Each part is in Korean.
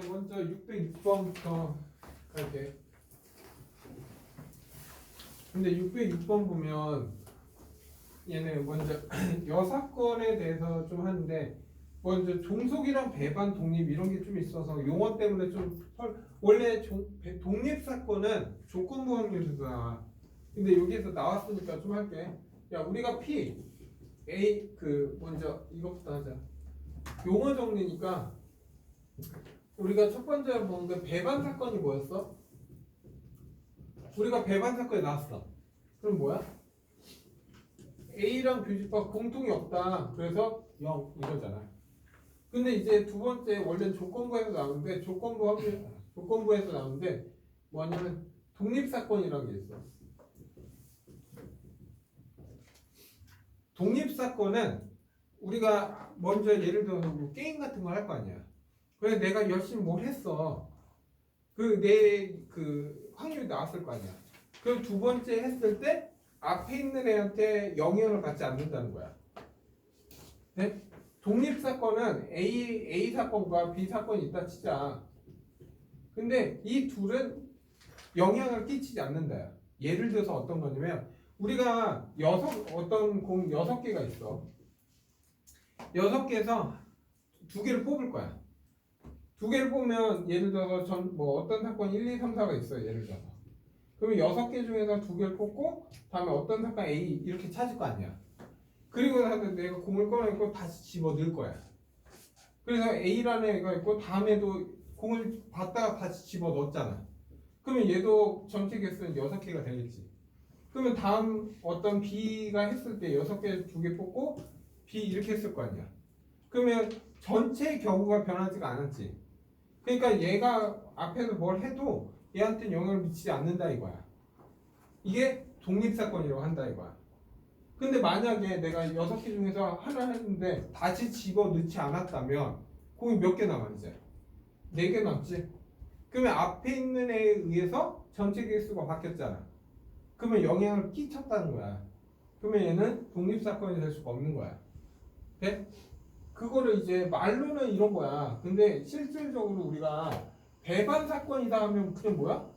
먼저 606번부터 갈게. 근데 606번 보면 얘는 먼저 여사건에 대해서 좀 하는데 먼저 종속이랑 배반 독립 이런 게 좀 있어서 용어 때문에 좀 원래 독립사건은 조건부 확률에서 나와. 근데 여기에서 나왔으니까 좀 할게. 야, 우리가 P A 먼저 이것부터 하자. 용어 정리니까 우리가 첫 번째로 본 게 배반 사건이 뭐였어? 우리가 배반 사건이 나왔어. 그럼 뭐야? A랑 교집합 공통이 없다. 그래서 0 이거잖아. 근데 이제 두 번째 원래는 조건부에서 나오는데 조건부에서 나오는데 뭐냐면 독립사건이라는 게 있어. 독립사건은 우리가 먼저 예를 들어서 뭐 게임 같은 거 할 거 아니야. 그래서 내가 열심히 뭘 했어. 내 확률이 나왔을 거 아니야. 그럼 두 번째 했을 때 앞에 있는 애한테 영향을 받지 않는다는 거야. 네? 독립사건은 A 사건과 B 사건이 있다 치자. 근데 이 둘은 영향을 끼치지 않는다. 예를 들어서 어떤 거냐면 우리가 어떤 공 6개가 있어. 6개에서 2개를 뽑을 거야. 2개를 뽑으면 예를 들어서 어떤 사건 1, 2, 3, 4가 있어요. 예를 들어서. 그러면 6개 중에서 2개를 뽑고 다음에 어떤 사건 A 이렇게 찾을 거 아니야. 그리고 나서 내가 공을 꺼내고 다시 집어 넣을 거야. 그래서 A라는 애가 있고 다음에도 공을 받다가 다시 집어 넣었잖아. 그러면 얘도 전체 개수는 6개가 되겠지. 그러면 다음 어떤 B가 했을 때 6개 2개 뽑고 B 이렇게 했을 거 아니야. 그러면 전체 경우가 변하지가 않았지. 그러니까 얘가 앞에서 뭘 해도 얘한테는 영향을 미치지 않는다 이거야. 이게 독립사건이라고 한다 이거야. 근데 만약에 내가 6개 중에서 하나 했는데 다시 집어 넣지 않았다면 공이 몇 개 남아 이제? 4개 남지? 그러면 앞에 있는 애에 의해서 전체 개수가 바뀌었잖아. 그러면 영향을 끼쳤다는 거야. 그러면 얘는 독립사건이 될 수가 없는 거야. 돼? 그거를 이제 말로는 이런 거야. 근데 실질적으로 우리가 배반 사건이다 하면 그냥 뭐야?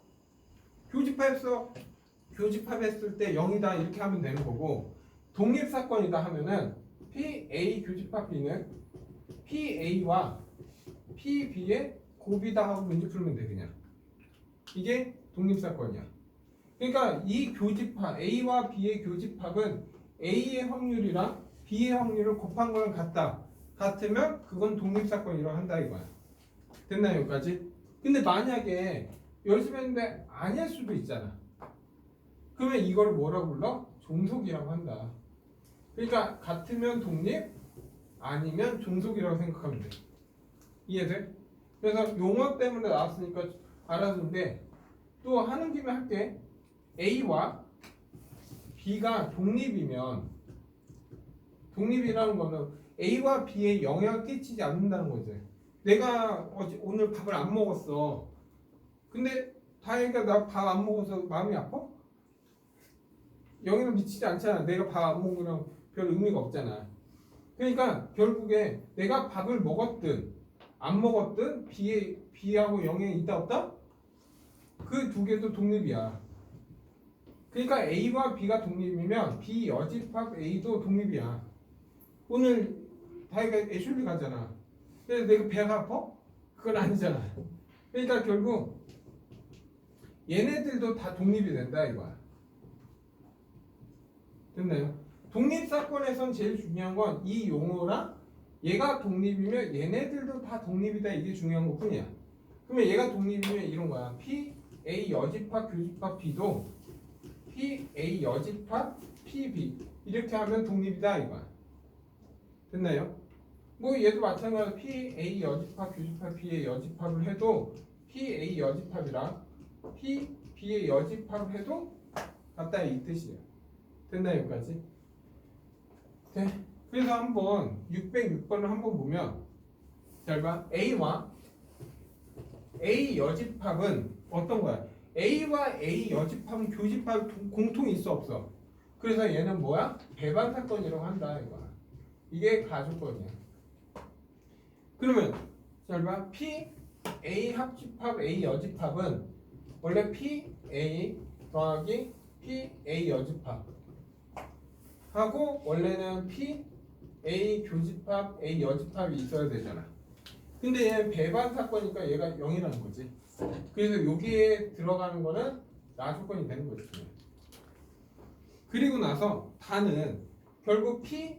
교집합했을 때 0이다 이렇게 하면 되는 거고, 독립사건이다 하면은 PA 교집합 B는 PA와 PB의 곱이다 하고 문제 풀면 돼 그냥. 이게 독립사건이야. 그러니까 이 교집합 A와 B의 교집합은 A의 확률이랑 B의 확률을 곱한 거랑 같으면 그건 독립사건이라고 한다 이거야. 됐나요 여기까지? 근데 만약에 열심히 했는데 아닐 수도 있잖아. 그러면 이걸 뭐라고 불러? 종속이라고 한다. 그러니까 같으면 독립, 아니면 종속이라고 생각하면 돼. 이해돼? 그래서 용어 때문에 나왔으니까 알았는데 또 하는 김에 할게. A와 B가 독립이라는 거는 A와 B에 영향을 끼치지 않는다는 거지. 내가 오늘 밥을 안 먹었어. 근데 다행이니까 나 밥 안 먹어서 마음이 아파? 영향을 미치지 않잖아. 내가 밥 안 먹는 거랑 별 의미가 없잖아. 그러니까 결국에 내가 밥을 먹었든 안 먹었든 B하고 영향이 있다 없다? 그 두 개도 독립이야. 그러니까 A와 B가 독립이면 B 여집합 A도 독립이야. 오늘 다이가 애슐리 가잖아. 근데 내가 배가 아파? 그건 아니잖아. 그러니까 결국 얘네들도 다 독립이 된다 이거야. 됐나요? 독립사건에선 제일 중요한 건 이 용어랑 얘가 독립이면 얘네들도 다 독립이다 이게 중요한 것 뿐이야. 그러면 얘가 독립이면 이런 거야. P, A 여집합 교집합 B도 P, A 여집합 P, B 이렇게 하면 독립이다 이거야. 됐나요? 뭐 얘도 마찬가지로 P, A 여집합 교집합 B의 여집합을 해도 P, A 여집합이랑 P, B의 여집합을 해도 같다 이 뜻이에요. 됐나요 여기까지? 네. 그래서 한번 606번을 한번 보면 잘 봐. A와 A 여집합은 어떤 거야? A와 A 여집합은 교집합 공통이 있어 없어? 그래서 얘는 뭐야? 배반 사건이라고 한다 이거야. 이게 가주권이야. 그러면 잘 봐. P A 합집합 A 여집합은 원래 P A 더하기 P A 여집합 하고 원래는 P A 교집합 A 여집합이 있어야 되잖아. 근데 얘는 배반 사건이니까 얘가 0이라는 거지. 그래서 여기에 들어가는 거는 나조건이 되는 거지. 그리고 나서 다는 결국 P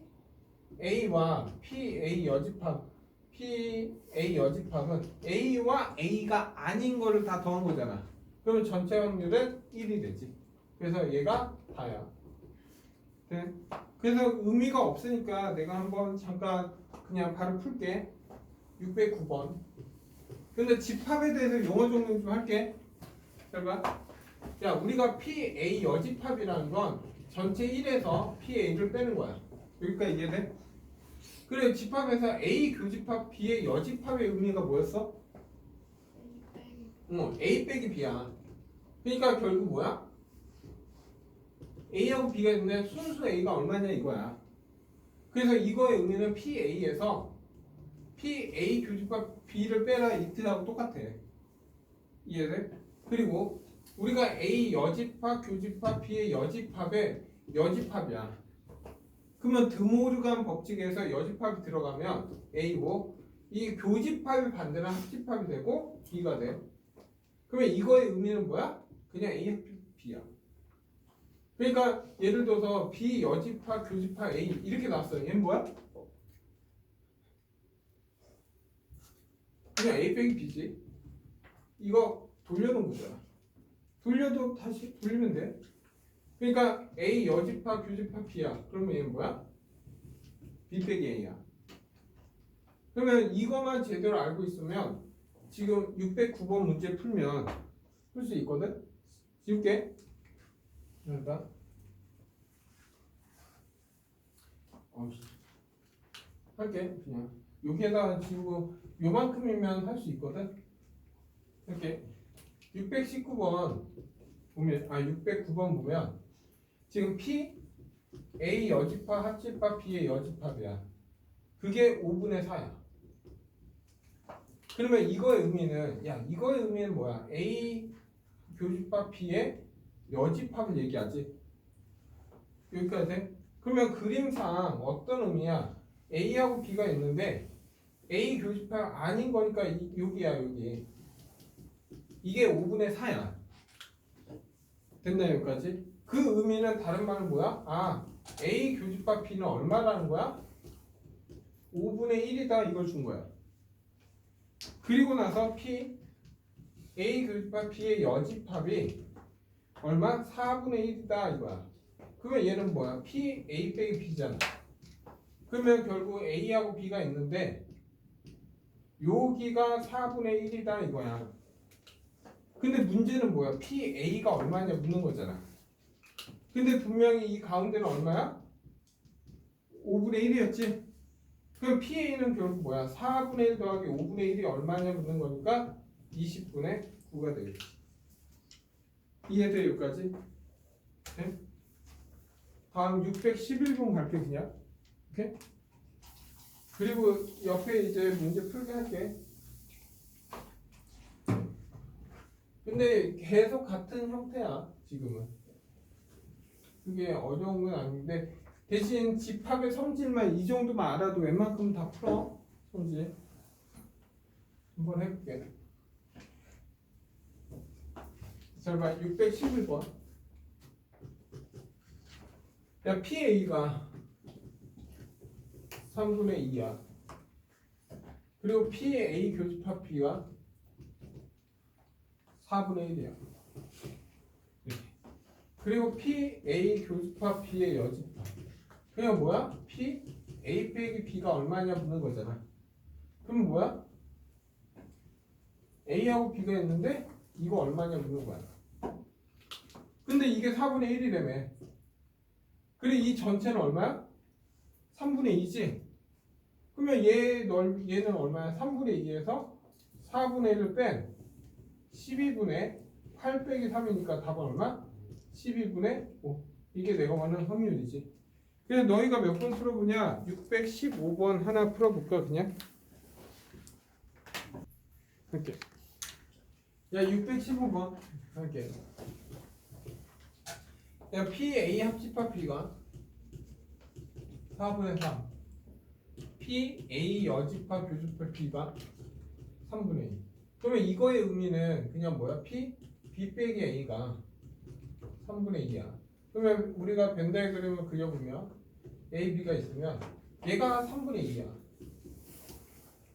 A와 P A 여집합 P A 여집합은 A와 A가 아닌 거를 다 더한 거잖아. 그러면 전체 확률은 1이 되지. 그래서 얘가 다야. 네. 그래서 의미가 없으니까 내가 한번 잠깐 그냥 바로 풀게. 609번. 근데 집합에 대해서 용어 정리 좀 할게. 잘 봐. 야, 우리가 PA 여집합이라는 건 전체 1에서 PA를 빼는 거야. 여기까지 이해돼? 그래, 집합에서 A 교집합 B의 여집합의 의미가 뭐였어? A 빼기 B야. 그러니까 결국 뭐야? A하고 B가 있는데 순수 A가 얼마냐 이거야. 그래서 이거의 의미는 PA에서 PA 교집합 B를 빼라 이 뜻하고 똑같아. 이해돼? 그리고 우리가 A 여집합 교집합 B의 여집합의 여집합이야. 그러면 드모르간 법칙에서 여집합이 들어가면 A고 이 교집합의 반대는 합집합이 되고 B가 돼. 그러면 이거의 의미는 뭐야? 그냥 A 합 B야. 그러니까 예를 들어서 B 여집합 교집합 A 이렇게 나왔어요. 얘는 뭐야? 그냥 A 빼기 B지. 이거 돌려놓은 거잖아. 돌려도 다시 돌리면 돼. 그러니까 A 여집합 교집합 B야. 그러면 얘는 뭐야? B 빼기 A야. 그러면 이거만 제대로 알고 있으면 지금 609번 문제 풀면 풀 수 있거든? 지울게. 그러니까 할게. 그냥 여기에다 지우고 요만큼이면 할 수 있거든? 이렇게 619번 보면 609번 보면 지금 P A 여집합 합집합 B의 여집합이야. 그게 5분의 4야. 그러면 이거의 의미는 이거의 의미는 뭐야? A 교집합 B의 여집합을 얘기하지. 여기까지 돼? 그러면 그림상 어떤 의미야? A하고 B가 있는데 A 교집합 아닌 거니까 여기야 여기. 이게 5분의 4야. 됐나요 여기까지? 그 의미는 다른 말은 뭐야? A 교집합 B는 얼마라는 거야? 5분의 1이다 이걸 준 거야. 그리고 나서 P A 교집합 B의 여집합이 얼마? 4분의 1이다 이거야. 그러면 얘는 뭐야? P A 빼기 B잖아. 그러면 결국 A하고 B가 있는데 여기가 4분의 1이다 이거야. 근데 문제는 뭐야? PA가 얼마냐 묻는 거잖아. 근데 분명히 이 가운데는 얼마야? 5분의 1이었지? 그럼 PA는 결국 뭐야? 4분의 1 더하기 5분의 1이 얼마냐 묻는 거니까 20분의 9가 되겠지. 이해돼 여기까지? 네? 다음 611번 갈게 그냥. 오케이? 그리고 옆에 이제 문제 풀게 할게. 근데 계속 같은 형태야 지금은. 그게 어려운 건 아닌데 대신 집합의 성질만 이 정도만 알아도 웬만큼 다 풀어. 성질 한번 해볼게. 잘 봐. 611번. 야 PA가 3분의 2야. 그리고 PA 교집합 B와 4분의 1이야. 그리고 PA 교집합 B의 여집합. 그냥 뭐야? P A 빼기 B가 얼마냐 묻는 거잖아. 그럼 뭐야? A하고 B가 있는데 이거 얼마냐 묻는 거야. 근데 이게 4분의 1이라며. 그리고 이 전체는 얼마야? 3분의 2지? 그러면 얘는 얼마야? 3분의 2에서 4분의 1을 뺀 12분의 8 빼기 3이니까 답은 얼마? 12분의 5. 이게 내가 원하는 확률이지. 그래서 너희가 몇 번 풀어보냐? 615번 하나 풀어볼까 그냥? 할게. 야 615번 할게. 야 PA 합집합 B가 4분의 3 PA 여집합 교집합 B가 3분의 2. 그러면 이거의 의미는 그냥 뭐야? B 빼기 A가 3분의 2야. 그러면 우리가 벤 다이그램을 그려보면 A, B가 있으면 얘가 3분의 2야.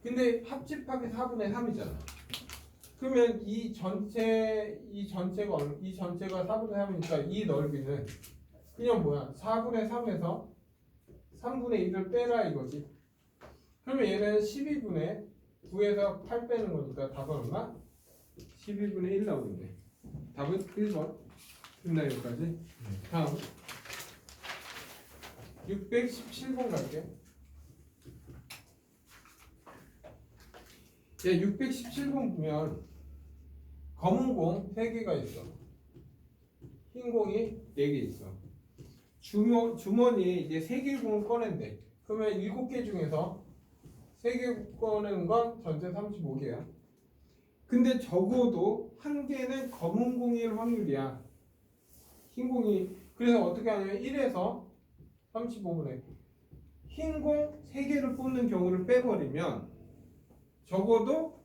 근데 합집합이 4분의 3이잖아. 그러면 이 전체가 4분의 3이니까 이 넓이는 그냥 뭐야? 4분의 3에서 3분의 2를 빼라 이거지. 그러면 얘는 12분의 9에서 8 빼는 거니까 답은 얼마? 12분의 1 나오는데 답은 1번. 됐나 여기까지? 다음 617번 갈게. 예, 617번 보면 검은 공 3개가 있어. 흰 공이 4개 있어. 주머니에 이제 3개 공을 꺼낸대. 그러면 7개 중에서 3개 꺼내는 건 전체 35개야. 근데 적어도 한 개는 검은 공일 확률이야. 흰 공이. 그래서 어떻게 하냐면 1에서 35분의 흰 공 3개를 뽑는 경우를 빼버리면 적어도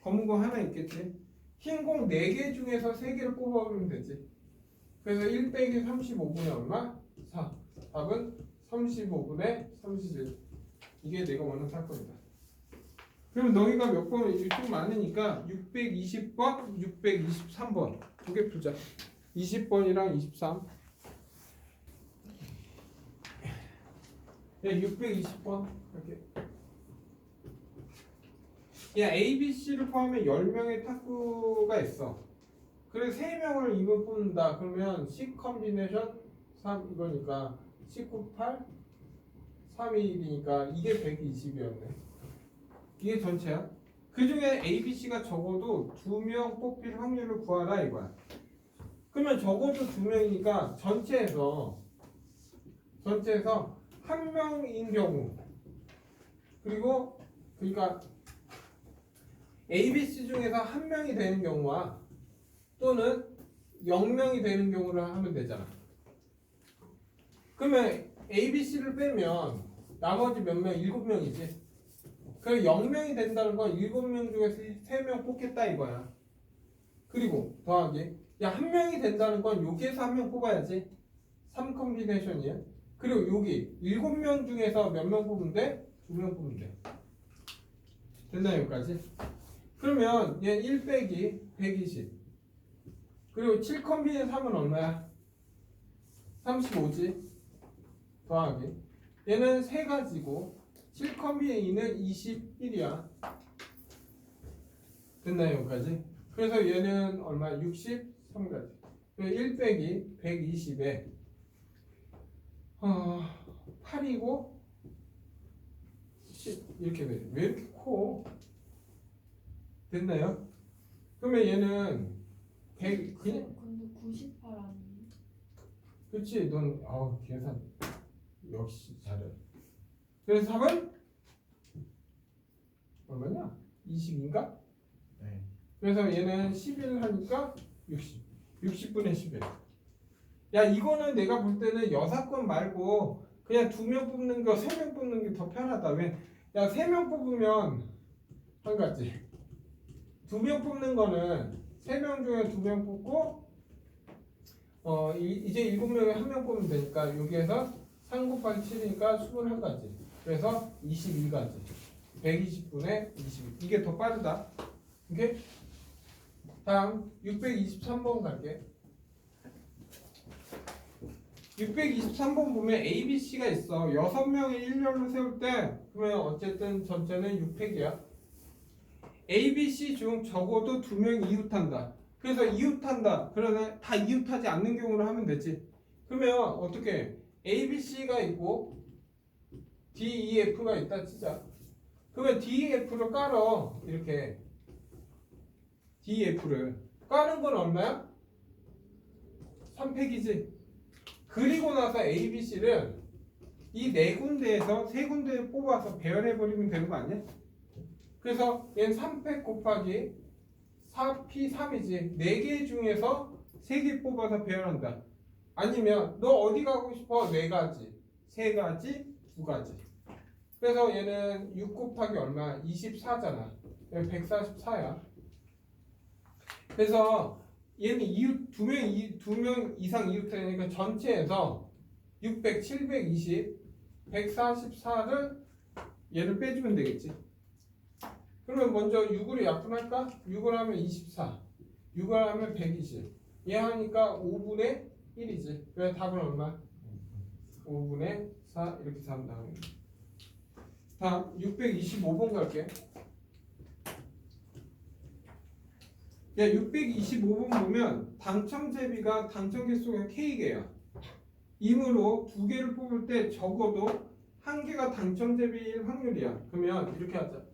검은 공 하나 있겠지. 흰 공 4개 중에서 3개를 뽑아보면 되지. 그래서 1 빼기 35분의 얼마? 4. 답은 35분의 31. 이게 내가 원하는 사건이다. 그럼 너희가 몇 번 좀 많으니까 620번, 623번 두 개 풀자. 20번이랑 23. 야, 620번 이렇게. 야, A, B, C를 포함해 10명의 탁구가 있어. 그래서 3명을 이걸 뽑는다. 그러면 C 컨비네이션 3 이거니까 19, 8, 3, 1이니까 이게 120이었네. 이게 전체야. 그 중에 A, B, C가 적어도 2명 뽑힐 확률을 구하라 이거야. 그러면 적어도 2명이니까 전체에서 1명인 경우 그리고 그러니까 A, B, C 중에서 1명이 되는 경우와 또는 0명이 되는 경우를 하면 되잖아. 그러면 A, B, C를 빼면 나머지 몇 명? 7명이지. 그럼 0명이 된다는 건 7명 중에서 3명 뽑겠다 이거야. 그리고 더하기 야 1명이 된다는 건 여기에서 1명 뽑아야지. 3 컨비네이션이야. 그리고 여기 7명 중에서 몇 명 뽑으면 돼? 2명 뽑으면 돼. 됐나 여기까지? 그러면 얘 1 빼기 120. 그리고 7 컨비네 3은 얼마야? 35지. 더하기 얘는 3가지고 7 컨비네 2는 21이야. 됐나요 여기까지? 그래서 얘는 얼마? 63가지. 1 빼기 120에 8이고 10 이렇게 돼. 왜 이렇게 커? 됐나요? 그러면 얘는 100 그냥 근데 98 아니에요? 그치 넌 계산 역시 잘해. 그래서 답은 얼마냐? 20인가? 네. 그래서 얘는 11 하니까 60분의 11. 야 이거는 내가 볼 때는 여사건 말고 그냥 2명 뽑는 거 3명 뽑는 게 더 편하다. 왜? 야 3명 뽑으면 한 가지 2명 뽑는 거는 3명 중에 2명 뽑고 이제 7명에 1명 뽑으면 되니까 여기에서 3 곱하기 7이니까 21가지. 그래서 21가지. 120분의 21. 이게 더 빠르다. 오케이? 다음 623번 갈게. 623번 보면 A, B, C가 있어. 6명의 일렬로 세울 때 그러면 어쨌든 전체는 6팩이야. A, B, C 중 적어도 2명이 이웃한다. 그래서 이웃한다. 그러면 다 이웃하지 않는 경우를 하면 되지. 그러면 어떻게 A, B, C가 있고 D, E, F가 있다 치자. 그러면 D, E, F를 깔어. 이렇게 D, E, F를 까는 건 얼마야? 3팩이지. 그리고 나서 A, B, C를 이 4군데에서 3군데 뽑아서 배열해버리면 되는 거 아니야? 그래서 얘는 3팩 곱하기 4P3이지. 4개 중에서 3개 뽑아서 배열한다. 아니면 너 어디 가고 싶어? 4가지, 3가지, 2가지. 그래서 얘는 6 곱하기 얼마? 24잖아. 144야. 그래서 얘는 이웃 2명 이상 이웃되니까 전체에서 600, 720, 144를 얘를 빼주면 되겠지. 그러면 먼저 6으로 약분할까? 6을 하면 24, 6을 하면 120. 얘 하니까 5분의 1이지. 그래서 답은 얼마? 5분의 4 이렇게 사면 나오네. 다음 625번 갈게. 야, 625번 보면 당첨 제비가 당첨 개수가 K개야. 이므로 2개를 뽑을 때 적어도 1개가 당첨 제비일 확률이야. 그러면 이렇게 하자.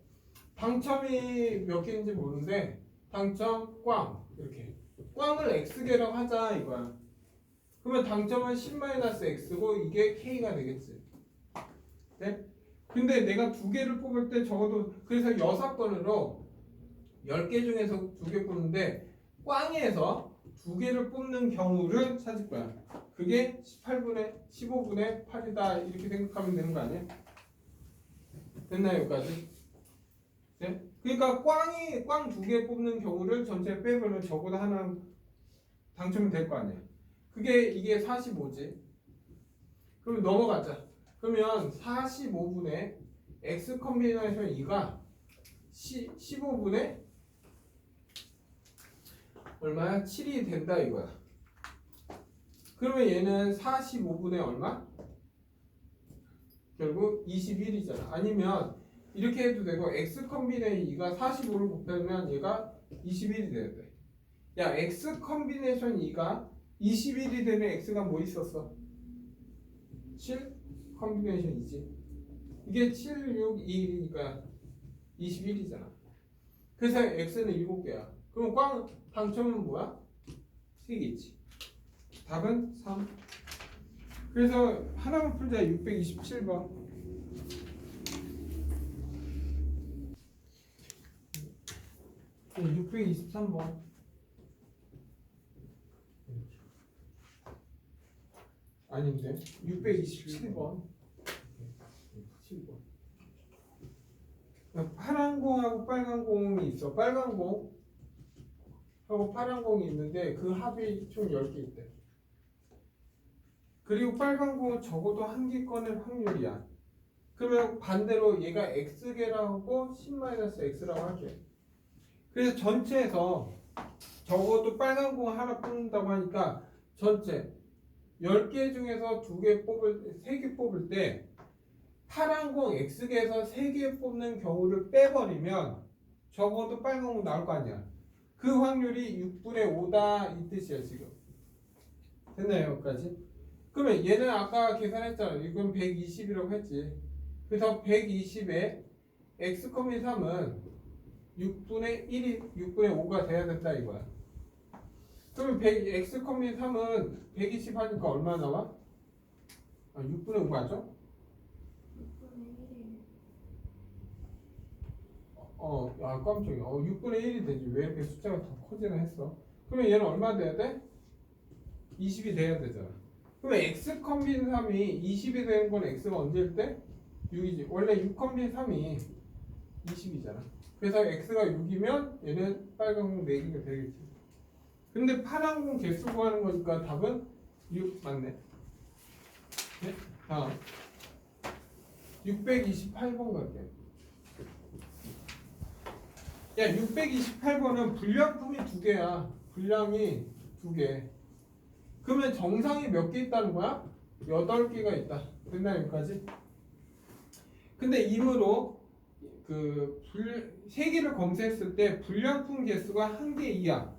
당첨이 몇 개인지 모르는데 당첨 꽝 이렇게 꽝을 X개라고 하자 이거야. 그러면 당첨은 10-X고 이게 K가 되겠지. 네? 근데 내가 2개를 뽑을 때 적어도 그래서 6건으로 10개 중에서 2개 뽑는데 꽝에서 2개를 뽑는 경우를 찾을 거야. 그게 15분의 8이다 이렇게 생각하면 되는 거 아니야? 됐나요 여기까지? 네? 그러니까 꽝 2개 뽑는 경우를 전체 빼보면 적어도 하나 당첨이 될 거 아니야. 이게 45지. 그럼 넘어가자. 그러면 45분의 x 컨비네이션 2가 15분의 얼마야? 7이 된다 이거야. 그러면 얘는 45분의 얼마? 결국 21이잖아. 아니면 이렇게 해도 되고 x 컨비네이션 2가 45를 곱하면 얘가 21이 돼야 돼. 야, x 컨비네이션 2가 21이 되면 x가 뭐 있었어? 7 컨비네이션 2지. 이게 7, 6, 2니까 21이잖아. 그래서 x는 7개야. 그럼 꽝 당첨은 뭐야? 3개지. 답은 3. 그래서 하나만 풀자. 627번. 623번. 아닌데 627번. 7번. 파란 공하고 빨간 공이 있어. 빨간 공하고 파란 공이 있는데 그 합이 총 10개 있대. 그리고 빨간 공은 적어도 1개 꺼낼 확률이야. 그러면 반대로 얘가 x개라고 10-x라고 할게. 그래서 전체에서 적어도 빨간 공 하나 뽑는다고 하니까 전체 10개 중에서 3개 뽑을 때 파란 공 x개에서 3개 뽑는 경우를 빼버리면 적어도 빨간 공 나올 거 아니야. 그 확률이 6분의 5다 이 뜻이야 지금. 됐나요 여기까지? 그러면 얘는 아까 계산했잖아. 이건 120이라고 했지. 그래서 120에 x, 3은 6분의 5가 돼야 된다 이거야. 그러면 x, 3은 120 하니까 얼마 나와? 6분의 5 맞아? 6분의 1이에요. 깜짝이야. 6분의 1이 되지. 왜 이렇게 숫자가 더 커지나 했어. 그러면 얘는 얼마 돼야 돼? 20이 돼야 되잖아. 그러면 x 컴빈 3이 20이 되는 건 x가 언제일 때? 6이지. 원래 6 컴빈 3이 20이잖아. 그래서 x가 6이면 얘는 빨간 공 4개가 되겠지. 근데 파란 공 개수 구하는 거니까 답은 6 맞네. 네? 다음 628번 갈게. 야, 628번은 불량품이 2개야. 불량이 2개. 그러면 정상이 몇 개 있다는 거야? 8개가 있다. 됐나 여기까지? 근데 이므로 3개를 검사했을 때 불량품 개수가 1개 이하.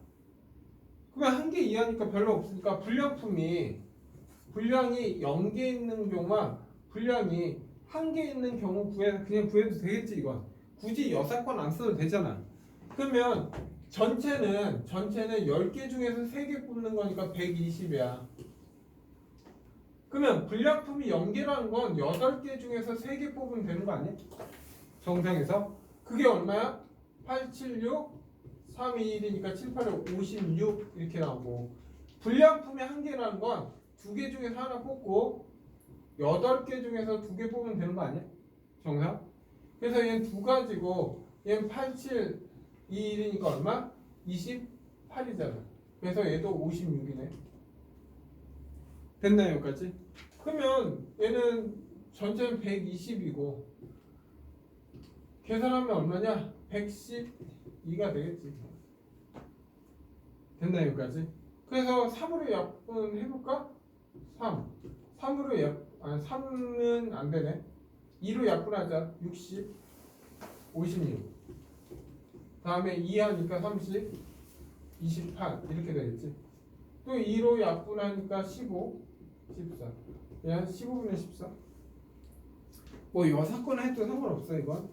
그러면 1개 이하니까 별로 없으니까 불량이 0개 있는 경우와 불량이 1개 있는 경우 그냥 구해도 되겠지 이건. 굳이 6건 안 써도 되잖아. 그러면 전체는 10개 중에서 3개 뽑는 거니까 120이야. 그러면 불량품이 0개라는 건 8개 중에서 3개 뽑으면 되는 거 아니야? 정상에서. 그게 얼마야? 876 321이니까 7, 8, 56 이렇게 나오고 불량품의 한계라는 건 두 개 중에서 하나 뽑고 8개 중에서 2개 뽑으면 되는 거 아니야? 정상? 그래서 얘는 두 가지고 얘는 87, 21이니까 얼마? 28이잖아. 그래서 얘도 56이네. 됐나요 여기까지? 그러면 얘는 전체는 120이고 계산하면 얼마냐? 112가 되겠지. 됐나요 여기까지? 그래서 3으로 약분해볼까? 3으로 아니 3은 안 되네. 2로 약분하자. 60, 56. 다음에 2 하니까 30, 28 이렇게 되겠지. 또 2로 약분하니까 15, 14. 그냥 15분의 14. 뭐 이 사건 해도 상관없어 이건.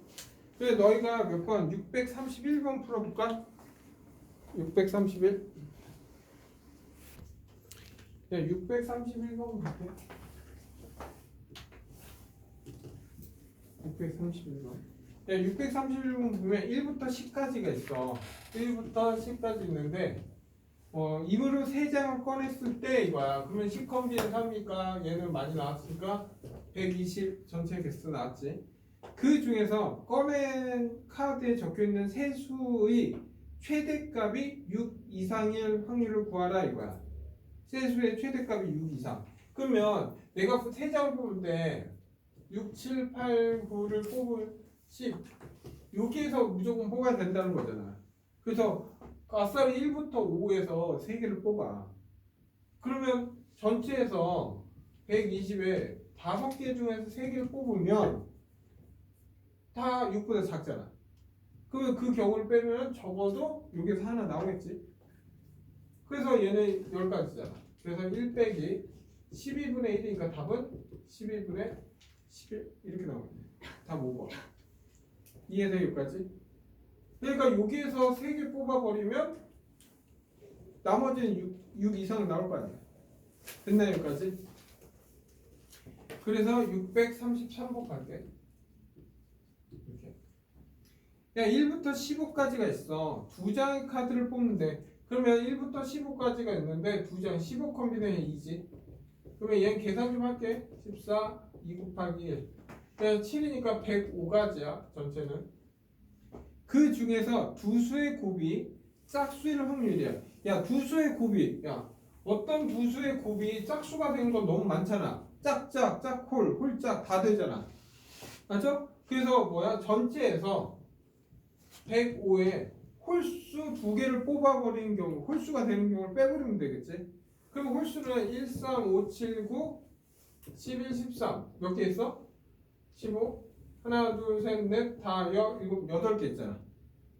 그래 너희가 몇 번? 631번 풀어볼까? 631. 네, 631번 볼게. 631번. 네, 631번 보면 1부터 10까지가 있어. 1부터 10까지 있는데 이으로 3장을 꺼냈을 때 이거야. 그러면 10 컴비는 3이니까 얘는 많이 나왔으니까 120 전체 개수 나왔지. 그 중에서 꺼낸 카드에 적혀있는 세 수의 최대값이 6 이상일 확률을 구하라 이거야. 세 수의 최대값이 6 이상. 그러면 내가 3장을 뽑을 때 6, 7, 8, 9를 뽑을 10 여기에서 무조건 뽑아야 된다는 거잖아. 그래서 아싸리 1부터 5에서 3개를 뽑아. 그러면 전체에서 120에 5개 중에서 3개를 뽑으면 다 6보다 작잖아. 그러면 그 경우를 빼면 적어도 여기서 하나 나오겠지. 그래서 얘는 10가지잖아. 그래서 1 빼기 12분의 1이니까 답은 12분의 11 이렇게 나오겠네. 답 5번. 이해돼 여기까지? 그러니까 여기에서 3개 뽑아버리면 나머지는 6 이상 나올 거 아니야. 됐나요 여기까지? 그래서 633번 갈게. 이렇게. 야 1부터 15까지가 있어. 두 장의 카드를 뽑는데 그러면 1부터 15까지가 있는데 두 장 15 컴비네이션 2지. 그러면 얘는 계산 좀 할게. 14, 2 곱하기 1. 그냥 7이니까 105가지야 전체는. 그 중에서 두 수의 곱이 짝수일 확률이야. 야, 두 수의 곱이, 야, 어떤 두 수의 곱이 짝수가 되는 건 너무 많잖아. 짝짝, 짝홀, 홀짝 다 되잖아. 맞죠? 그래서 뭐야? 전체에서 105에 홀수 두 개를 뽑아버리는 경우, 홀수가 되는 경우를 빼버리면 되겠지? 그럼 홀수는 1, 3, 5, 7, 9, 11, 13. 몇 개 있어? 15. 하나, 둘, 셋, 넷, 다, 8개 있잖아.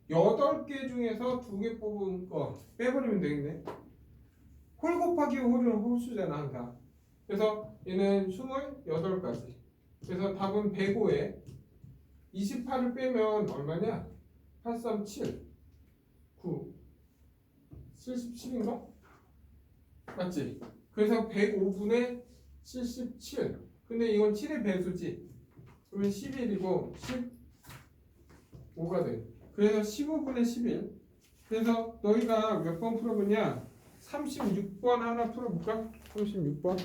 8개 중에서 2개 뽑은 거 빼버리면 되겠네. 홀 곱하기 홀은 홀수잖아, 항상. 그래서 얘는 28가지. 그래서 답은 105에 28을 빼면 얼마냐? 8, 3, 7, 9, 77인가? 맞지? 그래서 105분의 77. 근데 이건 7의 배수지. 그러면 11이고 15가 돼. 그래서 15분의 11. 그래서 너희가 몇 번 풀어보냐? 36번 하나 풀어볼까? 36번.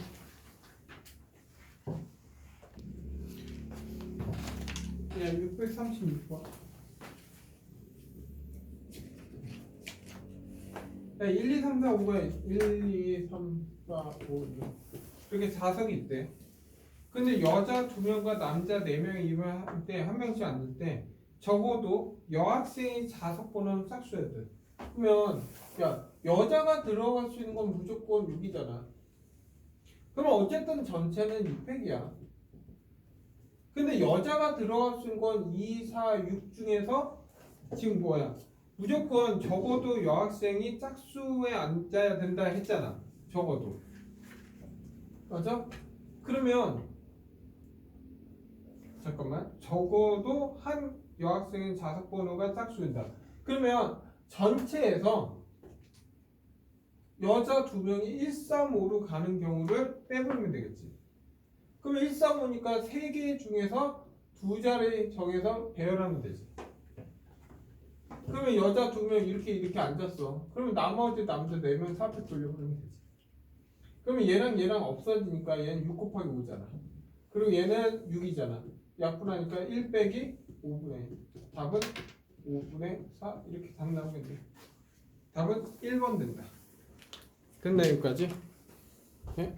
예, 636번. 1, 2, 3, 4, 5가 1, 2, 3, 4, 5, 6 이렇게 4석이 있대. 근데 여자 2명과 남자 4명이 입을 할 때 한 명씩 앉을 때 적어도 여학생이 자석 번호는 짝수여야 돼. 그러면 야 여자가 들어갈 수 있는 건 무조건 6이잖아. 그럼 어쨌든 전체는 6팩이야. 근데 여자가 들어갈 수 있는 건 2, 4, 6 중에서 지금 뭐야? 무조건 적어도 여학생이 짝수에 앉아야 된다 했잖아. 적어도. 맞아? 그러면 잠깐만. 적어도 한 여학생은 자석 번호가 짝수인다. 그러면 전체에서 여자 2명이 135로 가는 경우를 빼버리면 되겠지. 그러면 135니까 3개 중에서 2자리 정해서 배열하면 되지. 그러면 여자 2명 이렇게 앉았어. 그러면 나머지 남자 4명 4패 돌려보내면 되지. 그러면 얘랑 없어지니까 얘는 6 곱하기 5잖아. 그리고 얘는 6이잖아. 약분하니까 1 빼기 5분의 답은 5분의 4 이렇게 답 나오겠네. 답은 1번 된다. 됐나 여기까지? 네?